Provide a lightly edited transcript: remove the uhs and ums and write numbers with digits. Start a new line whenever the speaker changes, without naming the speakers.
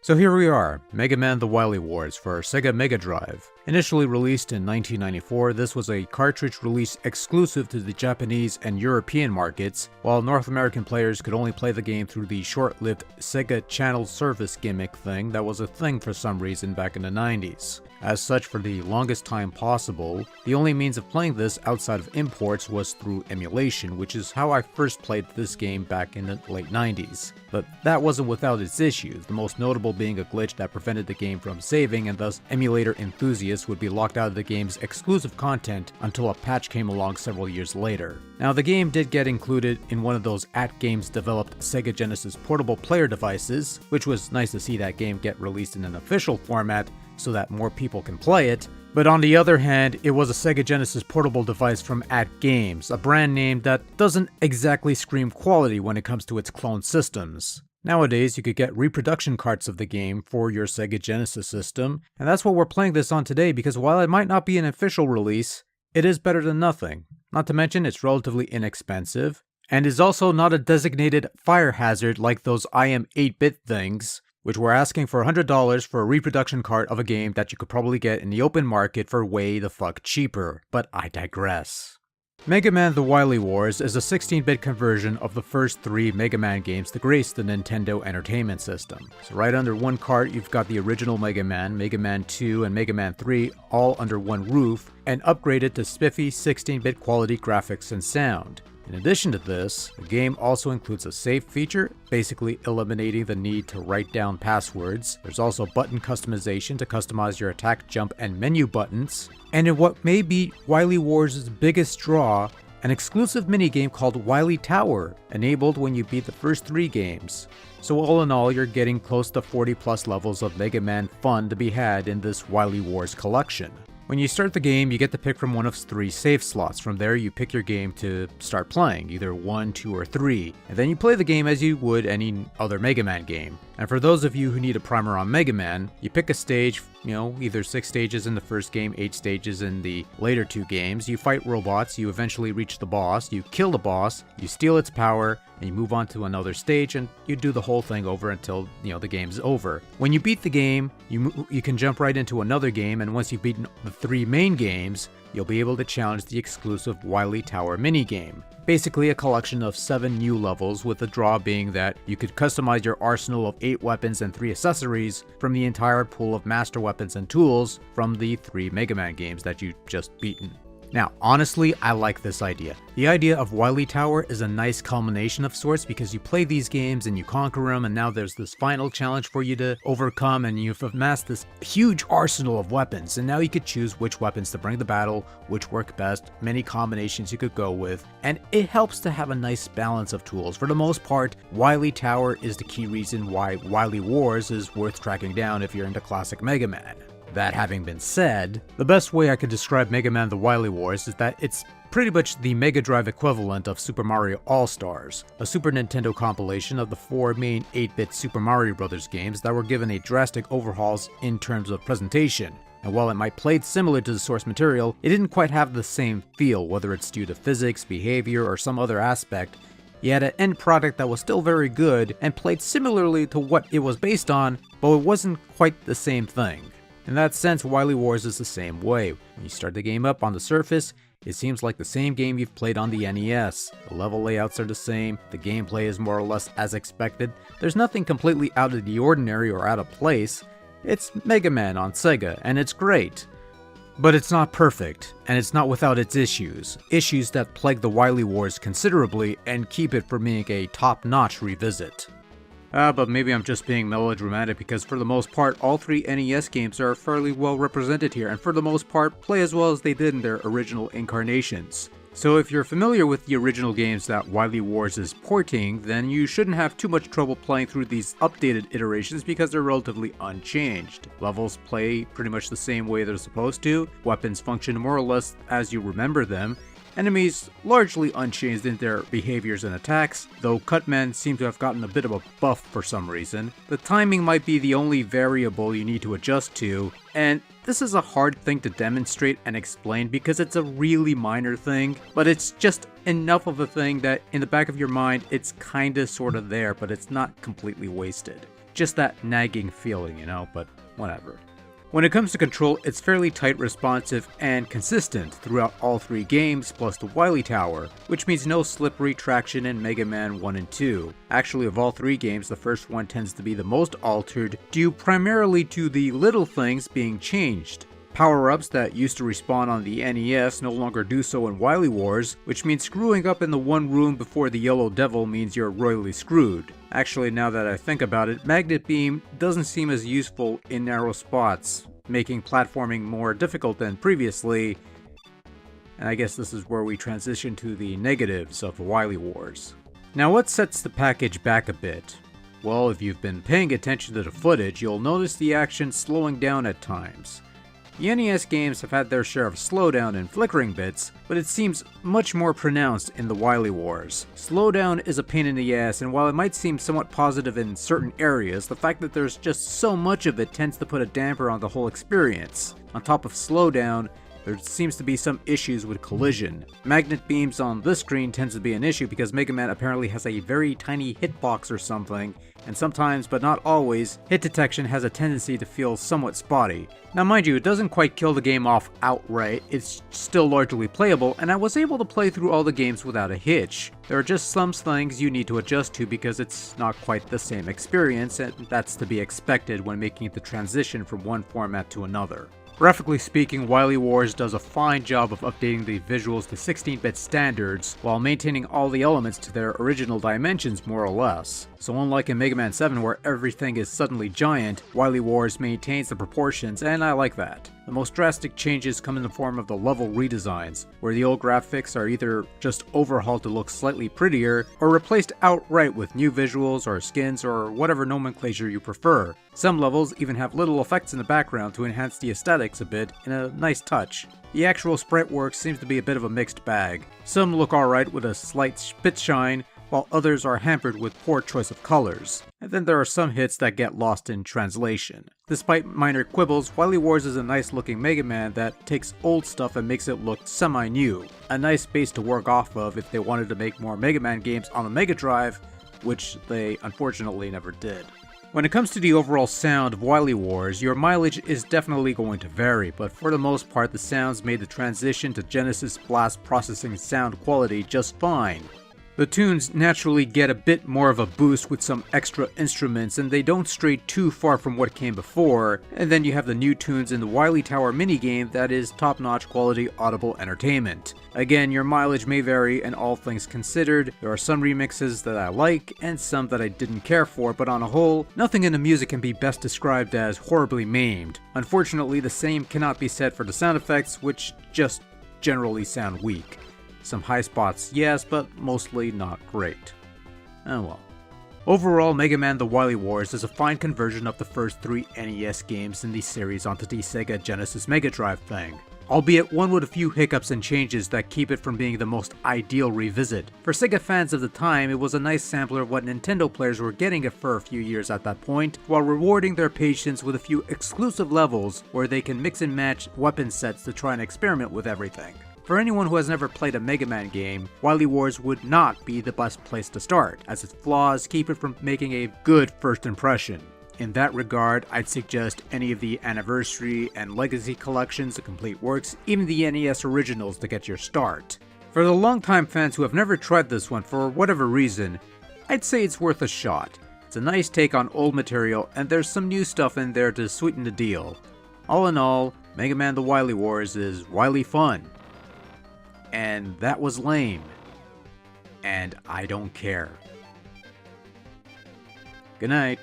So here we are, Mega Man The Wily Wars for Sega Mega Drive. Initially released in 1994, this was a cartridge release exclusive to the Japanese and European markets, while North American players could only play the game through the short-lived Sega Channel Service gimmick thing that was a thing for some reason back in the 90s. As such, for the longest time possible, the only means of playing this outside of imports was through emulation, which is how I first played this game back in the late 90s. But that wasn't without its issues, the most notable being a glitch that prevented the game from saving, and thus emulator enthusiasts would be locked out of the game's exclusive content until a patch came along several years later. Now, the game did get included in one of those AtGames developed Sega Genesis portable player devices, which was nice to see that game get released in an official format so that more people can play it. But on the other hand, it was a Sega Genesis portable device from AtGames, a brand name that doesn't exactly scream quality when it comes to its clone systems. Nowadays, you could get reproduction carts of the game for your Sega Genesis system, and that's what we're playing this on today because while it might not be an official release, it is better than nothing. Not to mention it's relatively inexpensive, and is also not a designated fire hazard like those I Am 8-bit things, which were asking for $100 for a reproduction cart of a game that you could probably get in the open market for way the fuck cheaper, but I digress. Mega Man The Wily Wars is a 16-bit conversion of the first 3 Mega Man games to grace the Nintendo Entertainment System. So right under one cart you've got the original Mega Man 2, and Mega Man 3 all under one roof, and upgraded to spiffy 16-bit quality graphics and sound. In addition to this, the game also includes a save feature, basically eliminating the need to write down passwords. There's also button customization to customize your attack, jump, and menu buttons. And in what may be Wily Wars' biggest draw, an exclusive minigame called Wily Tower, enabled when you beat the first 3 games. So all in all, you're getting close to 40 plus levels of Mega Man fun to be had in this Wily Wars collection. When you start the game, you get to pick from one of 3 save slots. From there, you pick your game to start playing, either 1, 2, or 3, and then you play the game as you would any other Mega Man game. And for those of you who need a primer on Mega Man, you pick a stage, either 6 stages in the first game, 8 stages in the later 2 games, you fight robots, you eventually reach the boss, you kill the boss, you steal its power, and you move on to another stage, and you do the whole thing over until, the game's over. When you beat the game, you can jump right into another game, and once you've beaten the 3 main games, you'll be able to challenge the exclusive Wily Tower minigame. Basically a collection of 7 new levels, with the draw being that you could customize your arsenal of 8 weapons and 3 accessories from the entire pool of master weapons and tools from the 3 Mega Man games that you just beaten. Now, honestly, I like this idea. The idea of Wily Tower is a nice culmination of sorts because you play these games and you conquer them, and now there's this final challenge for you to overcome, and you've amassed this huge arsenal of weapons, and now you could choose which weapons to bring to battle, which work best, many combinations you could go with, and it helps to have a nice balance of tools. For the most part, Wily Tower is the key reason why Wily Wars is worth tracking down if you're into classic Mega Man. That having been said, the best way I could describe Mega Man The Wily Wars is that it's pretty much the Mega Drive equivalent of Super Mario All-Stars, a Super Nintendo compilation of the 4 main 8-bit Super Mario Bros. Games that were given a drastic overhauls in terms of presentation. And while it might play similar to the source material, it didn't quite have the same feel, whether it's due to physics, behavior, or some other aspect. You had an end product that was still very good and played similarly to what it was based on, but it wasn't quite the same thing. In that sense, Wily Wars is the same way. When you start the game up on the surface, it seems like the same game you've played on the NES. The level layouts are the same, the gameplay is more or less as expected, there's nothing completely out of the ordinary or out of place. It's Mega Man on Sega, and it's great. But it's not perfect, and it's not without its issues. Issues that plague the Wily Wars considerably and keep it from being a top-notch revisit. But maybe I'm just being melodramatic because for the most part, all 3 NES games are fairly well represented here, and for the most part, play as well as they did in their original incarnations. So if you're familiar with the original games that Wily Wars is porting, then you shouldn't have too much trouble playing through these updated iterations because they're relatively unchanged. Levels play pretty much the same way they're supposed to, weapons function more or less as you remember them, enemies largely unchanged in their behaviors and attacks, though Cutman seem to have gotten a bit of a buff for some reason. The timing might be the only variable you need to adjust to, and this is a hard thing to demonstrate and explain because it's a really minor thing, but it's just enough of a thing that in the back of your mind it's kinda sorta there, but it's not completely wasted. just that nagging feeling, but whatever. When it comes to control, it's fairly tight, responsive, and consistent throughout all 3 games, plus the Wily Tower, which means no slippery traction in Mega Man 1 and 2. Actually, of all 3 games, the first one tends to be the most altered, due primarily to the little things being changed. Power-ups that used to respawn on the NES no longer do so in Wily Wars, which means screwing up in the one room before the Yellow Devil means you're royally screwed. Actually, now that I think about it, Magnet Beam doesn't seem as useful in narrow spots, making platforming more difficult than previously, and I guess this is where we transition to the negatives of Wily Wars. Now, what sets the package back a bit? Well, if you've been paying attention to the footage, you'll notice the action slowing down at times. The NES games have had their share of slowdown and flickering bits, but it seems much more pronounced in the Wily Wars. Slowdown is a pain in the ass, and while it might seem somewhat positive in certain areas, the fact that there's just so much of it tends to put a damper on the whole experience. On top of slowdown, there seems to be some issues with collision. Magnet beams on this screen tends to be an issue because Mega Man apparently has a very tiny hitbox or something, and sometimes, but not always, hit detection has a tendency to feel somewhat spotty. Now mind you, it doesn't quite kill the game off outright, it's still largely playable, and I was able to play through all the games without a hitch. There are just some things you need to adjust to because it's not quite the same experience, and that's to be expected when making the transition from one format to another. Graphically speaking, Wily Wars does a fine job of updating the visuals to 16-bit standards while maintaining all the elements to their original dimensions more or less. So unlike in Mega Man 7 where everything is suddenly giant, Wily Wars maintains the proportions, and I like that. The most drastic changes come in the form of the level redesigns, where the old graphics are either just overhauled to look slightly prettier, or replaced outright with new visuals or skins or whatever nomenclature you prefer. Some levels even have little effects in the background to enhance the aesthetics a bit in a nice touch. The actual sprite work seems to be a bit of a mixed bag. Some look alright with a slight spit shine, while others are hampered with poor choice of colors. And then there are some hits that get lost in translation. Despite minor quibbles, Wily Wars is a nice looking Mega Man that takes old stuff and makes it look semi-new. A nice base to work off of if they wanted to make more Mega Man games on the Mega Drive, which they unfortunately never did. When it comes to the overall sound of Wily Wars, your mileage is definitely going to vary, but for the most part the sounds made the transition to Genesis Blast processing sound quality just fine. The tunes naturally get a bit more of a boost with some extra instruments, and they don't stray too far from what came before, and then you have the new tunes in the Wily Tower minigame that is top-notch quality audible entertainment. Again, your mileage may vary, and all things considered, there are some remixes that I like, and some that I didn't care for, but on a whole, nothing in the music can be best described as horribly maimed. Unfortunately, the same cannot be said for the sound effects, which just generally sound weak. Some high spots, yes, but mostly not great. Oh well. Overall, Mega Man The Wily Wars is a fine conversion of the first 3 NES games in the series onto the Sega Genesis Mega Drive thing. Albeit one with a few hiccups and changes that keep it from being the most ideal revisit. For Sega fans of the time, it was a nice sampler of what Nintendo players were getting for a few years at that point, while rewarding their patience with a few exclusive levels where they can mix and match weapon sets to try and experiment with everything. For anyone who has never played a Mega Man game, Wily Wars would not be the best place to start, as its flaws keep it from making a good first impression. In that regard, I'd suggest any of the Anniversary and Legacy collections, the complete works, even the NES originals to get your start. For the longtime fans who have never tried this one for whatever reason, I'd say it's worth a shot. It's a nice take on old material, and there's some new stuff in there to sweeten the deal. All in all, Mega Man The Wily Wars is wily fun. And that was lame. And I don't care. Good night.